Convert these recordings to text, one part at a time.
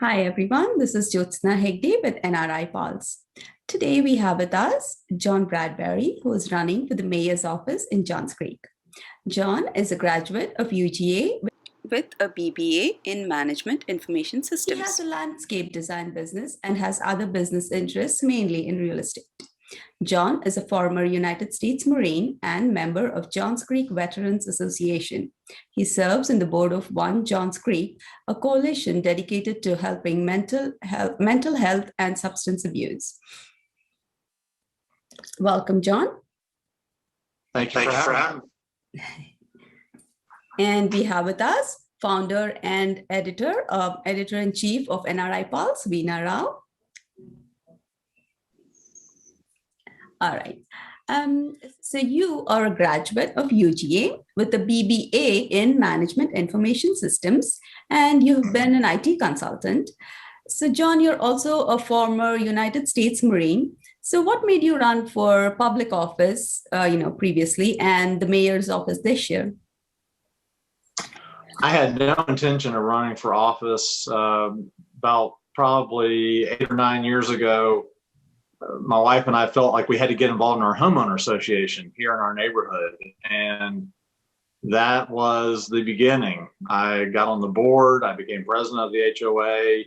Hi, everyone. This is Jyotsna Hegde with NRI Pulse. Today, we have with us John Bradberry, who is running for the mayor's office in Johns Creek. John is a graduate of UGA with a BBA in Management Information Systems. He has a landscape design business and has other business interests, mainly in real estate. John is a former United States Marine and member of Johns Creek Veterans Association. He serves in the board of One Johns Creek, a coalition dedicated to helping mental health and substance abuse. Welcome, John. Thank you for having me. And we have with us founder and editor-in-chief of NRI Pulse, Veena Rao. All right. So you are a graduate of UGA with a BBA in Management Information Systems, and you've been an IT consultant. So John, you're also a former United States Marine. So what made you run for public office, previously, and the mayor's office this year? I had no intention of running for office. About probably 8 or 9 years ago, my wife and I felt like we had to get involved in our homeowner association here in our neighborhood. And that was the beginning. I got on the board. I became president of the HOA.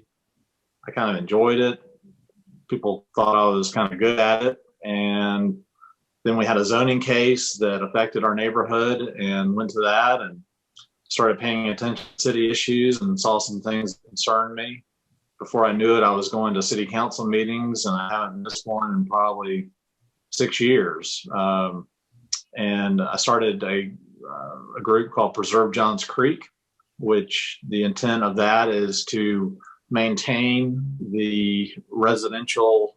I kind of enjoyed it. People thought I was kind of good at it. And then we had a zoning case that affected our neighborhood and went to that and started paying attention to city issues and saw some things that concerned me. Before I knew it, I was going to city council meetings, and I haven't missed one in probably 6 years. And I started a group called Preserve Johns Creek, which the intent of that is to maintain the residential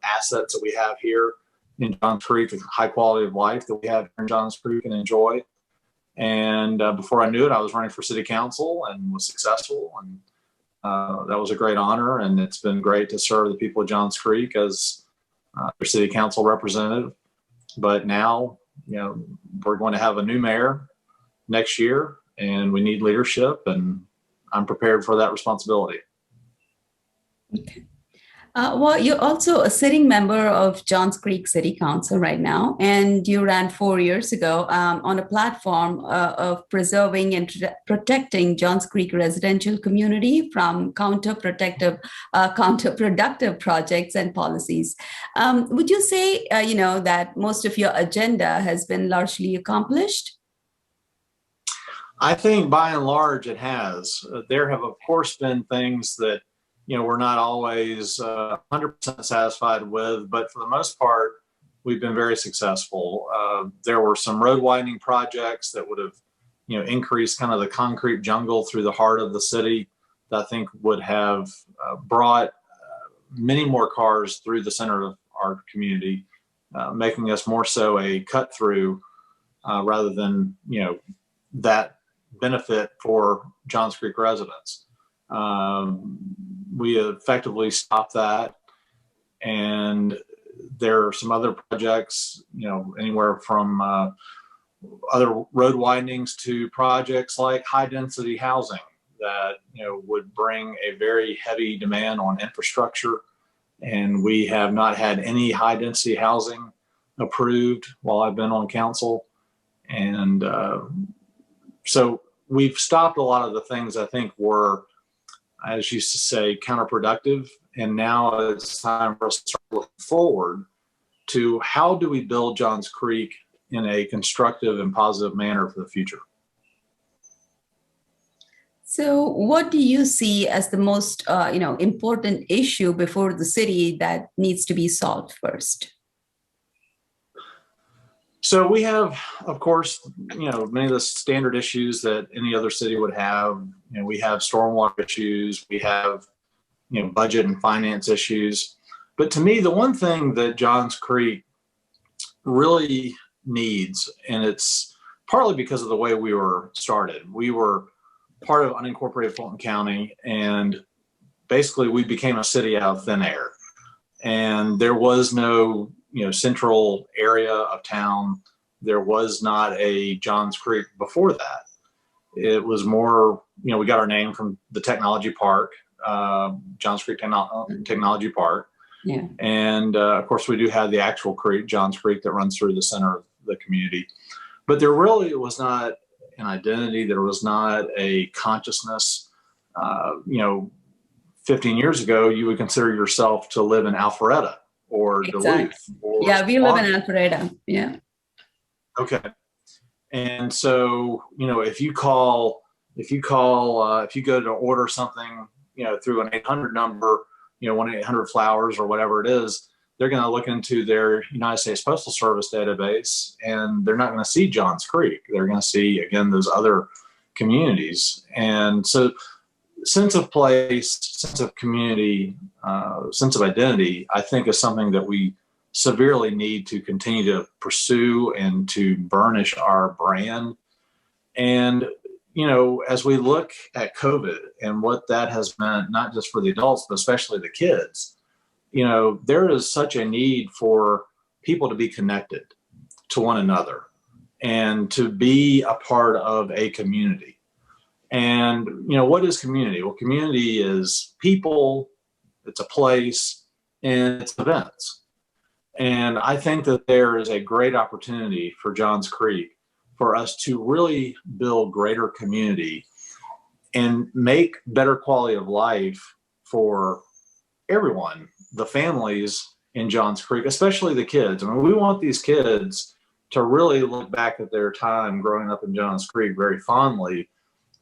assets that we have here in Johns Creek, the high quality of life that we have here in Johns Creek and enjoy. And before I knew it, I was running for city council and was successful. And that was a great honor, and it's been great to serve the people of Johns Creek as their city council representative. But now, we're going to have a new mayor next year, and we need leadership, and I'm prepared for that responsibility. Okay. Well, you're also a sitting member of Johns Creek City Council right now, and you ran 4 years ago on a platform of preserving and protecting Johns Creek residential community from counterproductive projects and policies. Would you say, that most of your agenda has been largely accomplished? I think by and large it has. There have, of course, been things that we're not always 100% satisfied with, but for the most part, we've been very successful. There were some road widening projects that would have, increased kind of the concrete jungle through the heart of the city that I think would have brought many more cars through the center of our community, making us more so a cut through rather than, that benefit for Johns Creek residents. We effectively stopped that, and there are some other projects, anywhere from other road widenings to projects like high density housing that would bring a very heavy demand on infrastructure, and we have not had any high density housing approved while I've been on council, and so we've stopped a lot of the things I think were, as you used to say, counterproductive. And now it's time for us to start looking forward to how do we build Johns Creek in a constructive and positive manner for the future. So what do you see as the most important issue before the city that needs to be solved first? So we have, of course, many of the standard issues that any other city would have. We have stormwater issues, we have, budget and finance issues. But to me, the one thing that Johns Creek really needs, and it's partly because of the way we were started. We were part of unincorporated Fulton County, and basically we became a city out of thin air. And there was no central area of town. There was not a Johns Creek before that. It was more, we got our name from the technology park Johns Creek Technology Park. Yeah. And of course, we do have the actual creek, Johns Creek, that runs through the center of the community. But there really was not an identity. There was not a consciousness. 15 years ago, you would consider yourself to live in Alpharetta or Exactly. Duluth. Or yeah, we live in Alpharetta. Yeah. Okay. And so, if you go to order something, through an 800 number, 1-800-Flowers or whatever it is, they're going to look into their United States Postal Service database, and they're not going to see Johns Creek. They're going to see, again, those other communities. And so sense of place, sense of community, sense of identity, I think is something that we severely need to continue to pursue and to burnish our brand. And, as we look at COVID and what that has meant, not just for the adults, but especially the kids, there is such a need for people to be connected to one another and to be a part of a community. And, what is community? Well, community is people, it's a place, and it's events. And I think that there is a great opportunity for Johns Creek for us to really build greater community and make better quality of life for everyone, the families in Johns Creek, especially the kids. I mean, we want these kids to really look back at their time growing up in Johns Creek very fondly,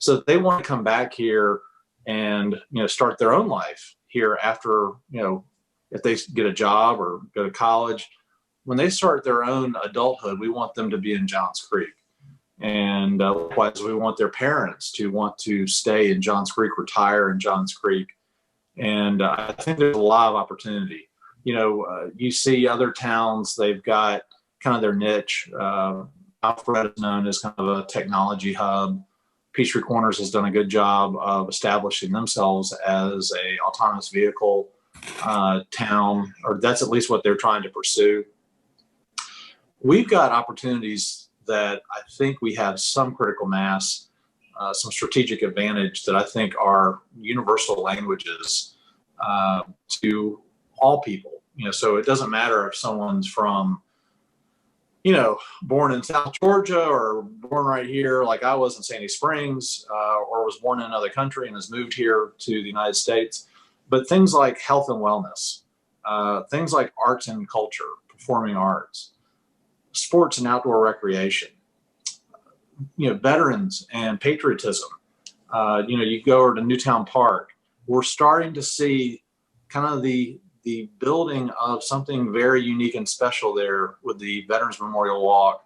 so that they want to come back here and, start their own life here after, if they get a job or go to college. When they start their own adulthood, we want them to be in Johns Creek. And likewise, we want their parents to want to stay in Johns Creek, retire in Johns Creek. And I think there's a lot of opportunity. You see other towns, they've got kind of their niche. Alpharetta is known as kind of a technology hub. Peachtree Corners has done a good job of establishing themselves as a autonomous vehicle town, or that's at least what they're trying to pursue. We've got opportunities that I think we have some critical mass, some strategic advantage that I think are universal languages to all people. So it doesn't matter if someone's from, born in South Georgia or born right here, like I was in Sandy Springs, or was born in another country and has moved here to the United States. But things like health and wellness, things like arts and culture, performing arts, sports and outdoor recreation, veterans and patriotism. You go over to Newtown Park, we're starting to see kind of the building of something very unique and special there with the Veterans Memorial Walk,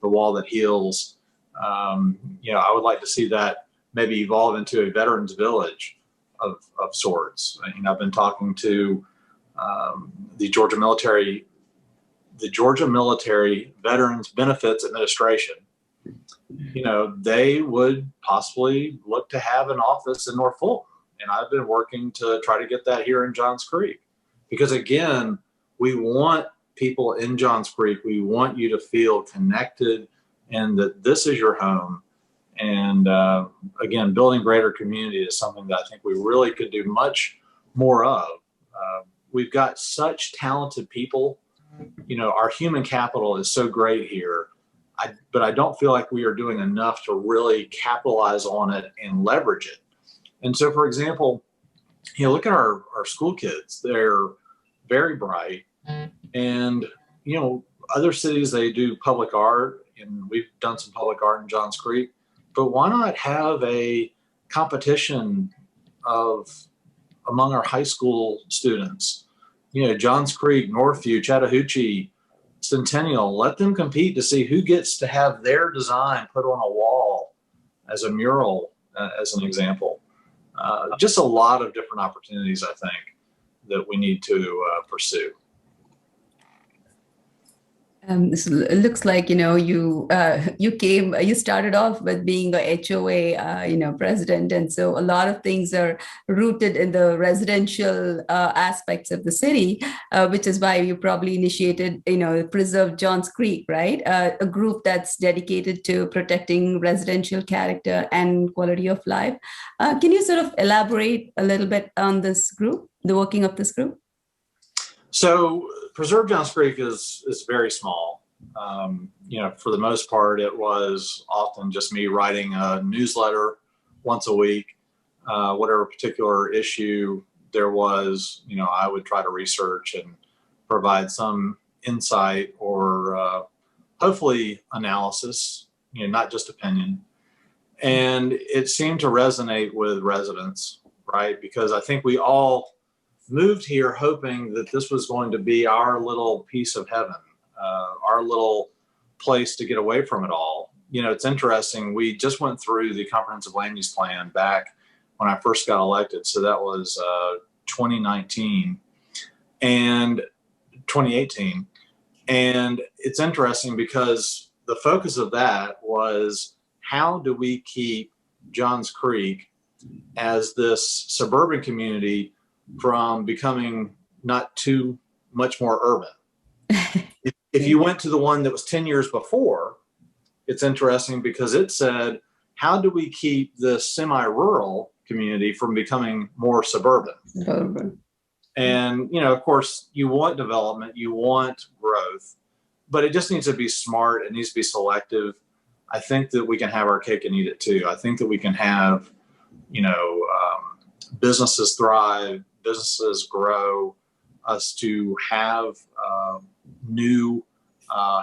the Wall That Heals. I would like to see that maybe evolve into a veterans village of sorts. I've been talking to the Georgia Military Veterans Benefits Administration. They would possibly look to have an office in North Fulton, and I've been working to try to get that here in Johns Creek. Because again, we want people in Johns Creek, we want you to feel connected and that this is your home. And again, building greater community is something that I think we really could do much more of. We've got such talented people. Our human capital is so great here, but I don't feel like we are doing enough to really capitalize on it and leverage it. And so, for example, look at our school kids. They're very bright. And, other cities, they do public art, and we've done some public art in Johns Creek. But why not have a competition among our high school students? Johns Creek, Northview, Chattahoochee, Centennial, let them compete to see who gets to have their design put on a wall as a mural, as an example. Just a lot of different opportunities, I think, that we need to pursue. It looks like you started off with being a HOA president, and so a lot of things are rooted in the residential aspects of the city, which is why you probably initiated Preserve Johns Creek, right? A group that's dedicated to protecting residential character and quality of life. Can you sort of elaborate a little bit on this group, the working of this group? So Preserve Johns Creek is very small. For the most part, it was often just me writing a newsletter once a week. Whatever particular issue there was, I would try to research and provide some insight or hopefully analysis, not just opinion. And it seemed to resonate with residents, right? Because I think we all moved here hoping that this was going to be our little piece of heaven, our little place to get away from it all. It's interesting. We just went through the comprehensive land use plan back when I first got elected. So that was 2019 and 2018. And it's interesting because the focus of that was, how do we keep Johns Creek as this suburban community from becoming not too much more urban? If you went to the one that was 10 years before, it's interesting because it said, how do we keep this semi-rural community from becoming more suburban? And, of course, you want development, you want growth, but it just needs to be smart. It needs to be selective. I think that we can have our cake and eat it too. I think that we can have, businesses thrive, businesses grow, us to have new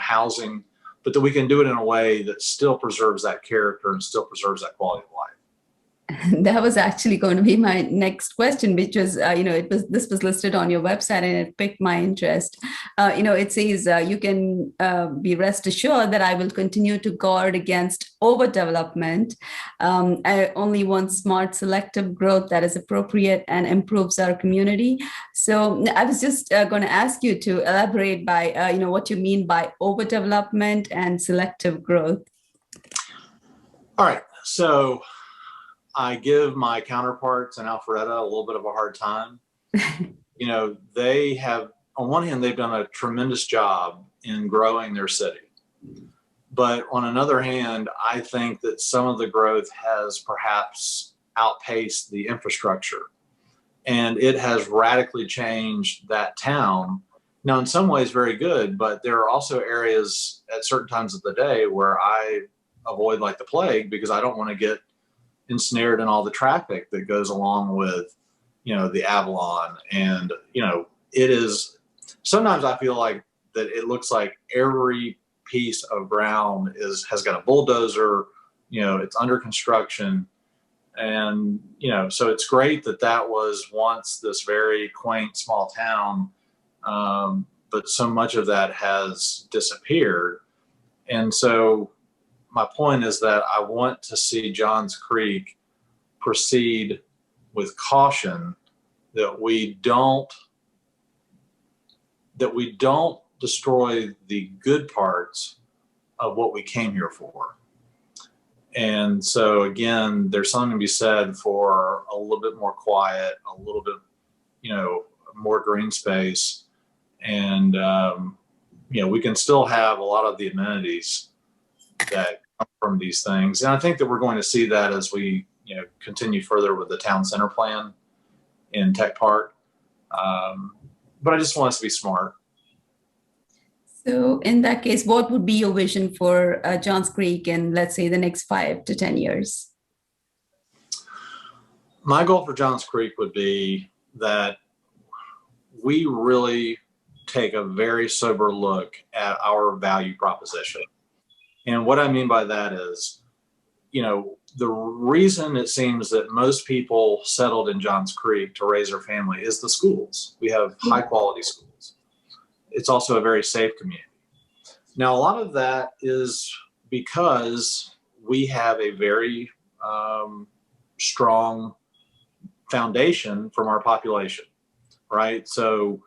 housing, but that we can do it in a way that still preserves that character and still preserves that quality of life. That was actually going to be my next question, which was, this was listed on your website and it piqued my interest. It says you can be rest assured that I will continue to guard against overdevelopment. I only want smart, selective growth that is appropriate and improves our community. So I was just going to ask you to elaborate by, what you mean by overdevelopment and selective growth. All right. So I give my counterparts in Alpharetta a little bit of a hard time. They have, on one hand, they've done a tremendous job in growing their city. But on another hand, I think that some of the growth has perhaps outpaced the infrastructure. And it has radically changed that town. Now, in some ways, very good, but there are also areas at certain times of the day where I avoid like the plague because I don't want to get ensnared in all the traffic that goes along with, the Avalon. And, it is, sometimes I feel like that it looks like every piece of ground has got a bulldozer, it's under construction. And, so it's great that was once this very quaint small town. But so much of that has disappeared. And so my point is that I want to see Johns Creek proceed with caution, that we don't destroy the good parts of what we came here for. And so again, there's something to be said for a little bit more quiet, a little bit, more green space. And, we can still have a lot of the amenities that come from these things. And I think that we're going to see that as we, continue further with the town center plan in Tech Park. But I just want us to be smart. So in that case, what would be your vision for Johns Creek in, let's say, the next 5 to 10 years? My goal for Johns Creek would be that we really take a very sober look at our value proposition. And what I mean by that is, the reason it seems that most people settled in Johns Creek to raise their family is the schools. We have high quality schools. It's also a very safe community. Now, a lot of that is because we have a very strong foundation from our population, right? So,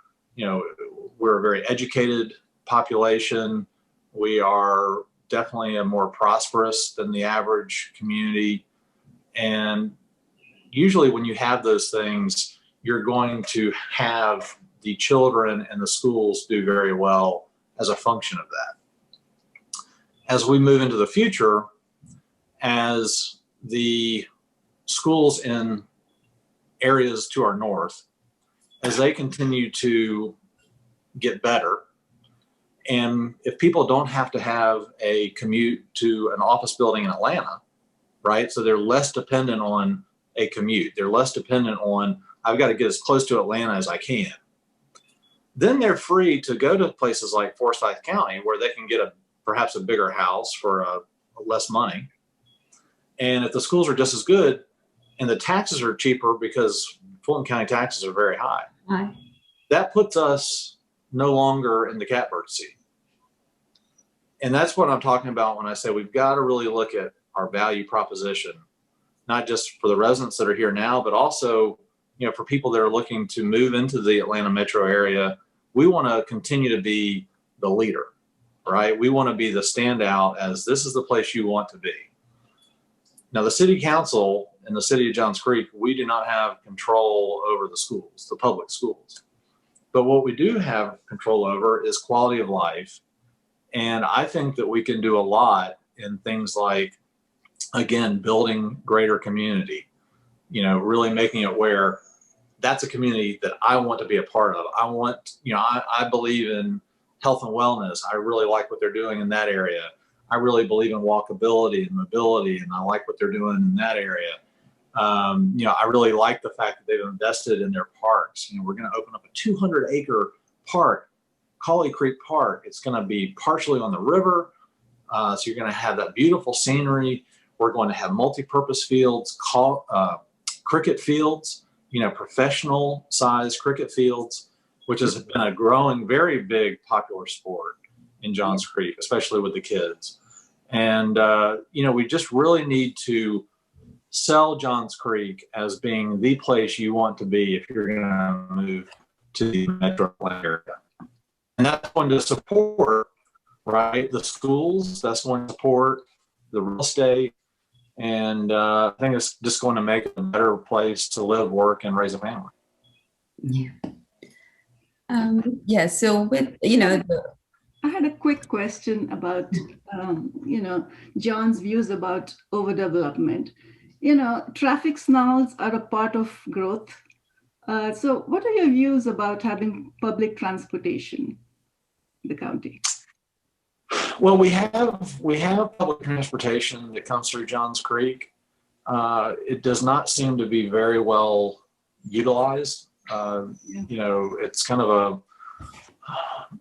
we're a very educated population. We are definitely more prosperous than the average community. And usually when you have those things, you're going to have the children and the schools do very well as a function of that. As we move into the future, as the schools in areas to our north, as they continue to get better, and if people don't have to have a commute to an office building in Atlanta, right? So they're less dependent on a commute. They're less dependent on, I've got to get as close to Atlanta as I can. Then they're free to go to places like Forsyth County where they can get perhaps a bigger house for less money. And if the schools are just as good and the taxes are cheaper because Fulton County taxes are very high, that puts us no longer in the catbird seat. And that's what I'm talking about when I say we've got to really look at our value proposition, not just for the residents that are here now, but also, for people that are looking to move into the Atlanta metro area. We want to continue to be the leader, right? We want to be the standout as this is the place you want to be. Now, the city council in the city of Johns Creek, we do not have control over the schools, the public schools. But what we do have control over is quality of life. And I think that we can do a lot in things like, again, building greater community, really making it where that's a community that I want to be a part of. I want, I believe in health and wellness. I really like what they're doing in that area. I really believe in walkability and mobility, and I like what they're doing in that area. I really like the fact that they've invested in their parks. We're going to open up a 200-acre park, Cauley Creek Park. It's going to be partially on the river. So you're going to have that beautiful scenery. We're going to have multi-purpose fields, cricket fields, professional size cricket fields, which has been a growing, very big popular sport in Johns Creek, especially with the kids. And, we just really need to sell Johns Creek as being the place you want to be if you're going to move to the metro area. And that's going to support, right, the schools, that's going to support the real estate. And I think it's just going to make it a better place to live, work, and raise a family. Yeah. So with, I had a quick question about, John's views about overdevelopment. Traffic snarls are a part of growth. So what are your views about having public transportation in the county? Well, we have public transportation that comes through Johns Creek. It does not seem to be very well utilized. It's kind of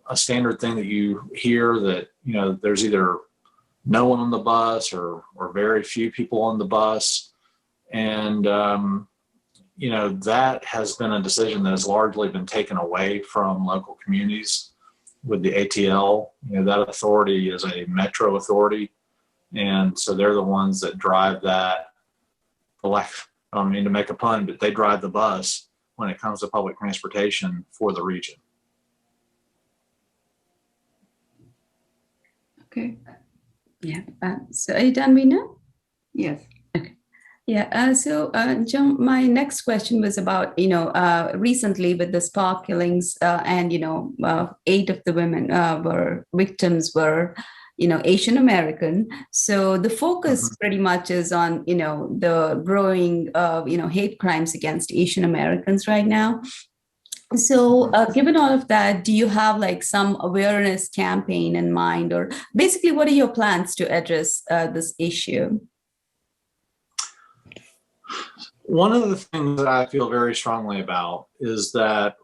a standard thing that you hear that, there's either no one on the bus or very few people on the bus. And, that has been a decision that has largely been taken away from local communities with the ATL. That authority is a metro authority. And so they're the ones that drive that. I don't mean to make a pun, but they drive the bus when it comes to public transportation for the region. Okay. Yeah. So are you done, Mina? Yes. Okay. Yeah. John, my next question was about, recently with the Spark killings and, 8 of the women victims were, Asian American. So the focus pretty much is on, the growing, hate crimes against Asian Americans right now. So given all of that, do you have like some awareness campaign in mind, or basically what are your plans to address this issue? One of the things that I feel very strongly about is that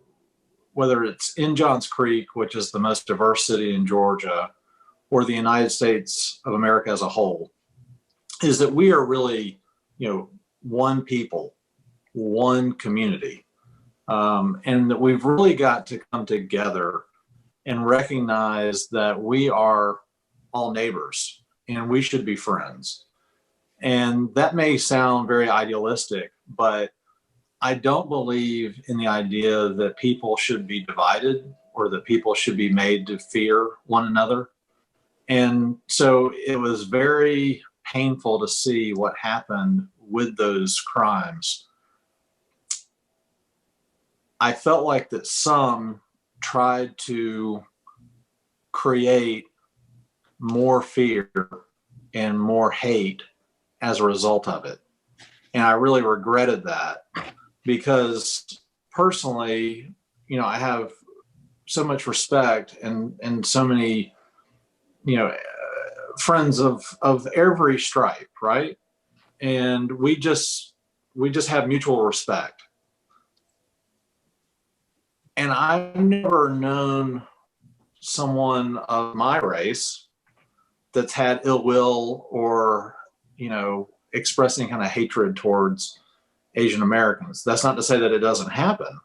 whether it's in Johns Creek, which is the most diverse city in Georgia, or the United States of America as a whole, is that we are really, one people, one community. And that we've really got to come together and recognize that we are all neighbors and we should be friends. And that may sound very idealistic, but I don't believe in the idea that people should be divided or that people should be made to fear one another. And so it was very painful to see what happened with those crimes. I felt like that some tried to create more fear and more hate as a result of it. And I really regretted that, because personally, I have so much respect and so many, friends of every stripe, right? And we just have mutual respect. And I've never known someone of my race that's had ill will or, expressing kind of hatred towards Asian Americans. That's not to say that it doesn't happen.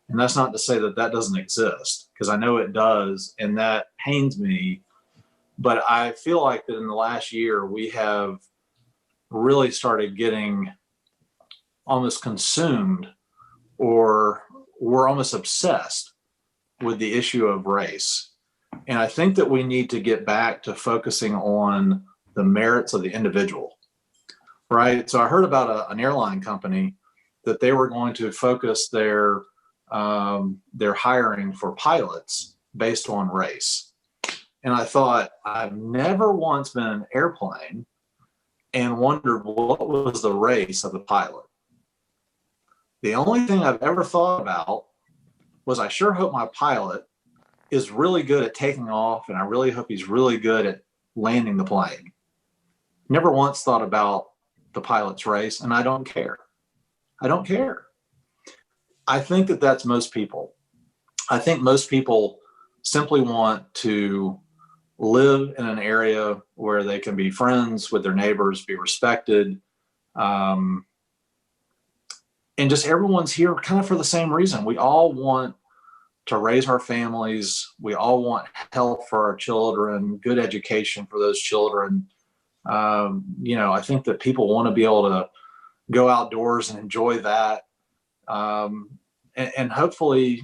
And that's not to say that that doesn't exist, because I know it does. And that pains me. But I feel like that in the last year, we have really started getting almost consumed, or we're almost obsessed with the issue of race. And I think that we need to get back to focusing on the merits of the individual, right? So I heard about an airline company that they were going to focus their hiring for pilots based on race. And I thought, I've never once been in an airplane and wondered what was the race of the pilot. The only thing I've ever thought about was, I sure hope my pilot is really good at taking off, and I really hope he's really good at landing the plane. Never once thought about the pilot's race, and I don't care. I don't care. I think that that's most people. I think most people simply want to live in an area where they can be friends with their neighbors, be respected, and just everyone's here kind of for the same reason. We all want to raise our families. We all want health for our children, good education for those children. I think that people want to be able to go outdoors and enjoy that. And hopefully,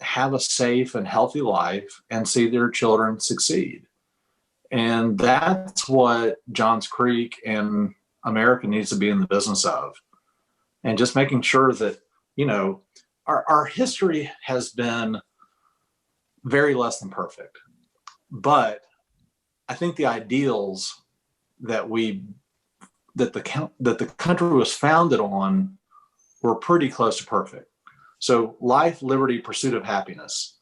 have a safe and healthy life and see their children succeed. And that's what Johns Creek and America needs to be in the business of. And just making sure that, our history has been very less than perfect. But I think the ideals that the country was founded on were pretty close to perfect. So life, liberty, pursuit of happiness.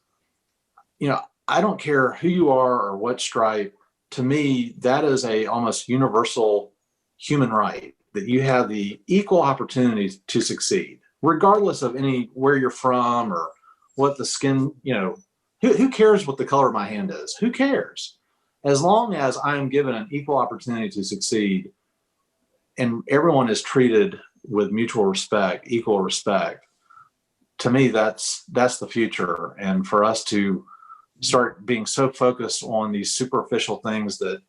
I don't care who you are or what stripe. To me, that is a almost universal human right, that you have the equal opportunities to succeed, regardless of where you're from or what the skin, who cares what the color of my hand is? Who cares? As long as I'm given an equal opportunity to succeed and everyone is treated with mutual respect, equal respect, to me, that's the future. And for us to start being so focused on these superficial things that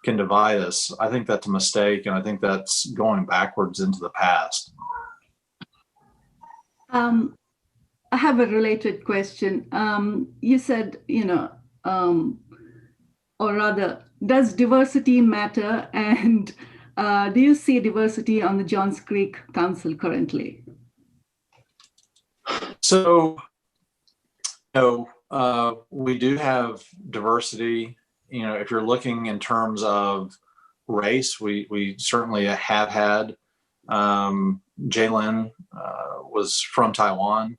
can divide us, I think that's a mistake. And I think that's going backwards into the past. I have a related question. You said, or rather, does diversity matter? And do you see diversity on the Johns Creek Council currently? So, we do have diversity. If you're looking in terms of race, we certainly have had. Jalen was from Taiwan.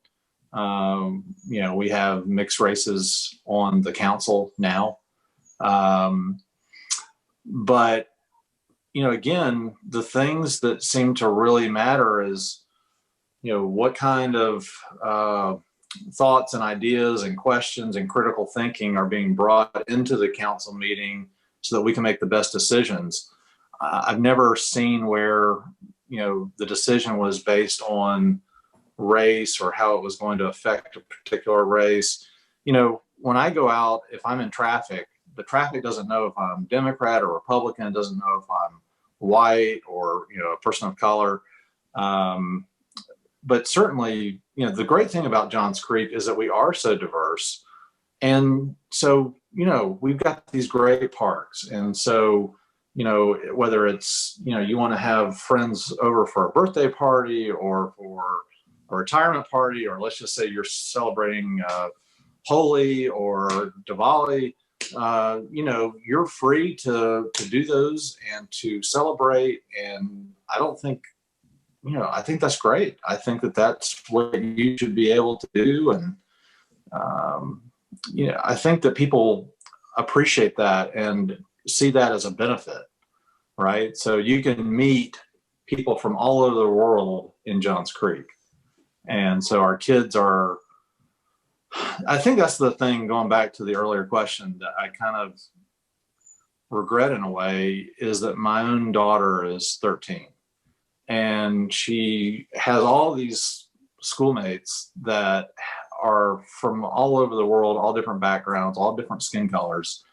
We have mixed races on the council now. But, again, the things that seem to really matter is, what kind of thoughts and ideas and questions and critical thinking are being brought into the council meeting so that we can make the best decisions. I've never seen where, the decision was based on race or how it was going to affect a particular race. When I go out, if I'm in traffic, the traffic doesn't know if I'm Democrat or Republican. It doesn't know if I'm white or, a person of color. but certainly, the great thing about Johns Creek is that we are so diverse. And so, we've got these great parks. And so, whether it's, you want to have friends over for a birthday party or for a retirement party, or let's just say you're celebrating Holi or Diwali, you're free to do those and to celebrate. And I don't think, I think that's great. I think that that's what you should be able to do. And, I think that people appreciate that and see that as a benefit, right? So you can meet people from all over the world in Johns Creek. And so our kids are, I think that's the thing, going back to the earlier question, that I kind of regret in a way, is that my own daughter is 13 and she has all these schoolmates that are from all over the world, all different backgrounds, all different skin colors.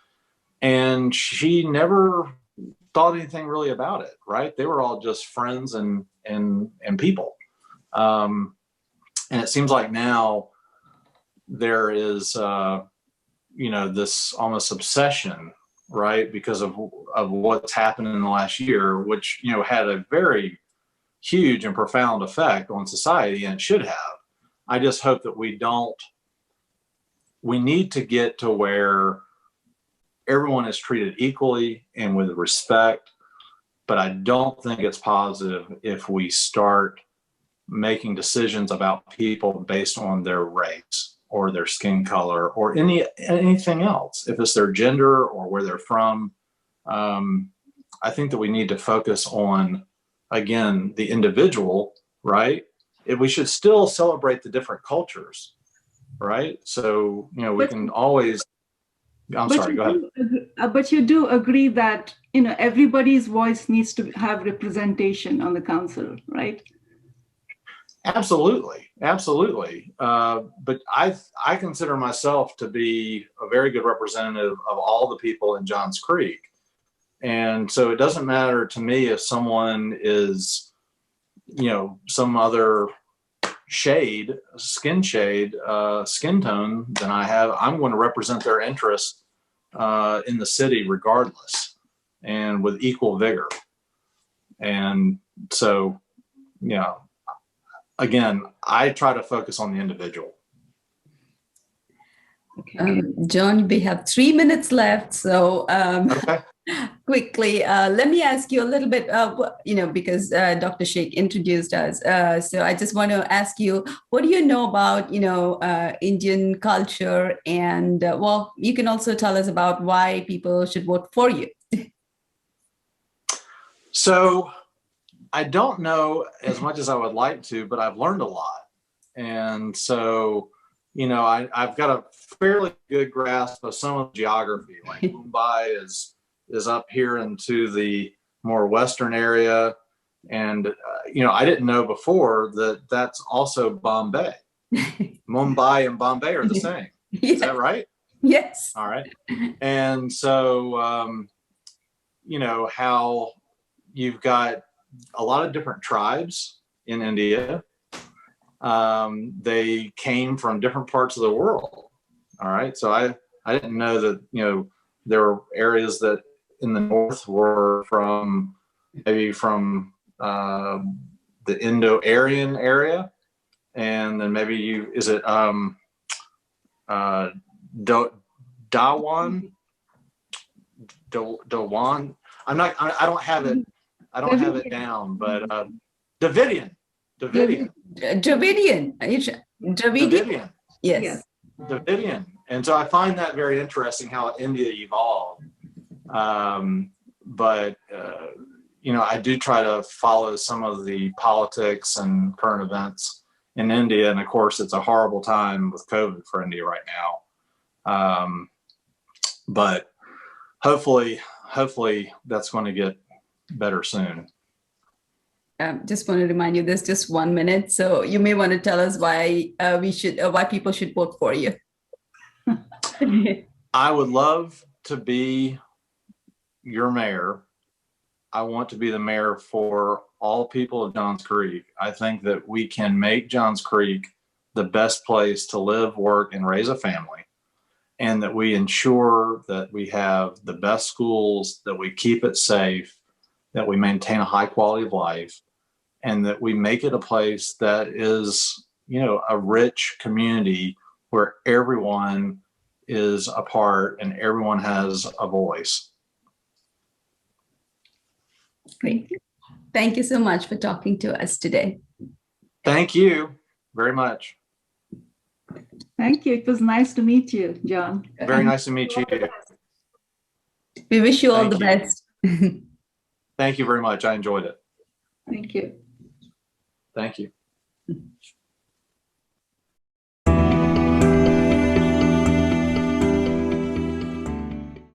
And she never thought anything really about it, right? They were all just friends and people. And it seems like now there is, this almost obsession, right? Because of what's happened in the last year, which, had a very huge and profound effect on society, and it should have. I just hope that we need to get to where everyone is treated equally and with respect, but I don't think it's positive if we start making decisions about people based on their race or their skin color or anything else, if it's their gender or where they're from. I think that we need to focus on, again, the individual, right? We should still celebrate the different cultures, right? So, we can always, I'm sorry, go ahead. But you do agree that, everybody's voice needs to have representation on the council, right? Absolutely. But I consider myself to be a very good representative of all the people in Johns Creek. And so it doesn't matter to me if someone is, some other skin tone than I have. I'm going to represent their interests in the city regardless, and with equal vigor. And so, again, I try to focus on the individual. Okay. John, we have 3 minutes left. So Okay. quickly, let me ask you a little bit, because Dr. Sheikh introduced us. So I just want to ask you, what do you know about, Indian culture? And you can also tell us about why people should vote for you. So I don't know as much as I would like to, but I've learned a lot. And so, I've got a fairly good grasp of some of the geography. Like Mumbai is up here into the more western area. And, I didn't know before that that's also Bombay. Mumbai and Bombay are the same. Yeah. Is that right? Yes. All right. And so, how you've got a lot of different tribes in India. They came from different parts of the world. All right. So I didn't know that, there were areas that in the north were maybe from the Indo-Aryan area. And then maybe Dawan? I don't have it. I don't have it down, but Dravidian. Dravidian. Dravidian? Yes. Dravidian. And so I find that very interesting how India evolved. But I do try to follow some of the politics and current events in India. And of course, it's a horrible time with COVID for India right now. But hopefully that's going to get better soon. Just want to remind you, there's just 1 minute, so you may want to tell us why why people should vote for you. I would love to be your mayor. I want to be the mayor for all people of Johns Creek. I think that we can make Johns Creek the best place to live, work, and raise a family, and that we ensure that we have the best schools, that we keep it safe, that we maintain a high quality of life, and that we make it a place that is, a rich community where everyone is a part and everyone has a voice. Great. Thank you so much for talking to us today. Thank you very much. Thank you. It was nice to meet you, John. Very nice to meet you. We wish you all the Thank best. Thank you very much. I enjoyed it. Thank you. Thank you.